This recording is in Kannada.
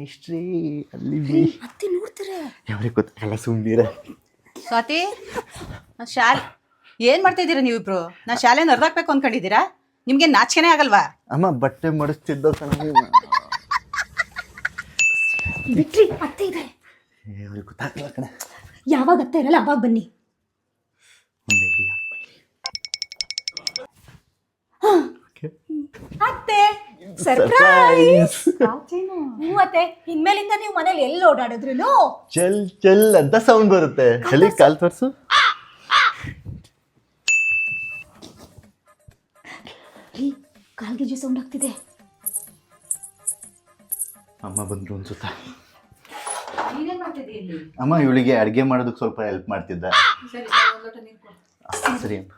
ಮೇಷ್ಟ್ರಿ ಅಲ್ಲಿ ಅತ್ತೆ ನೋಡ್ತಾರೆ. ಯಾವ್ರಿಗೆ ಗೊತ್ತಾಗಲ್ಲ ಸುಮ್ಮನಿರ. ಸ್ವಾತಿ ಶಾಲೆ ಏನ್ ಮಾಡ್ತಾ ಇದ್ದೀರಾ ನೀವಿಬ್ರು? ನಾ ಶಾಲೆನ ಅರ್ಧಾಕ್ಬೇಕು ಅನ್ಕೊಂಡಿದ್ದೀರಾ? ನಿಮ್ಗೆ ನಾಚಿಕೆನೇ ಆಗಲ್ವಾ? ಅಮ್ಮ ಬಟ್ಟೆ ಮಡಿಸ್ತಿದ್ದ ಕಣ. ಬಿಟ್ರಿ, ಅತ್ತೆ ಇದೆ. ಅವ್ರಿಗೆ ಗೊತ್ತಾಗಲ್ಲ ಕಣ. ಯಾವಾಗ ಅತ್ತೆ ಇರಲ್ಲ ಅವಾಗ ಬನ್ನಿ. ಒಂದು ಐಡಿಯಾ. ಅತ್ತೆ ಸರ್ಪ್ರೈಸ್. ಅತ್ತೆ ಇನ್ಮೇಲಿಂದ ನೀವು ಮನೇಲಿ ಎಲ್ಲಿ ಓಡಾಡಿದ್ರು ಚಲ್ ಚಲ್ ಅಂತ ಸೌಂಡ್ ಬರುತ್ತೆ. ಎಲ್ಲಿ ಕಾಲ್ ತೋರ್ಸು. ಕಾಲ್ಗೆಜಿ ಸೌಂಡ್ ಆಗ್ತಿದೆ. ಅಮ್ಮ ಬಂದ್ರು ಅನ್ಸುತ್ತಾ? ನೀನೇನ್ ಮಾಡ್ತಿದ್ದೀಯ ಇಲ್ಲಿ? ಅಮ್ಮ ಇವಳಿಗೆ ಅಡುಗೆ ಮಾಡೋದಕ್ಕೆ ಸ್ವಲ್ಪ ಹೆಲ್ಪ್ ಮಾಡ್ತಿದ್ದ. ಸರಿ, ಒಂದ್ ಲೋಟ ನೀರು ಕೊಡು. ಸರಿ ಅಮ್ಮ.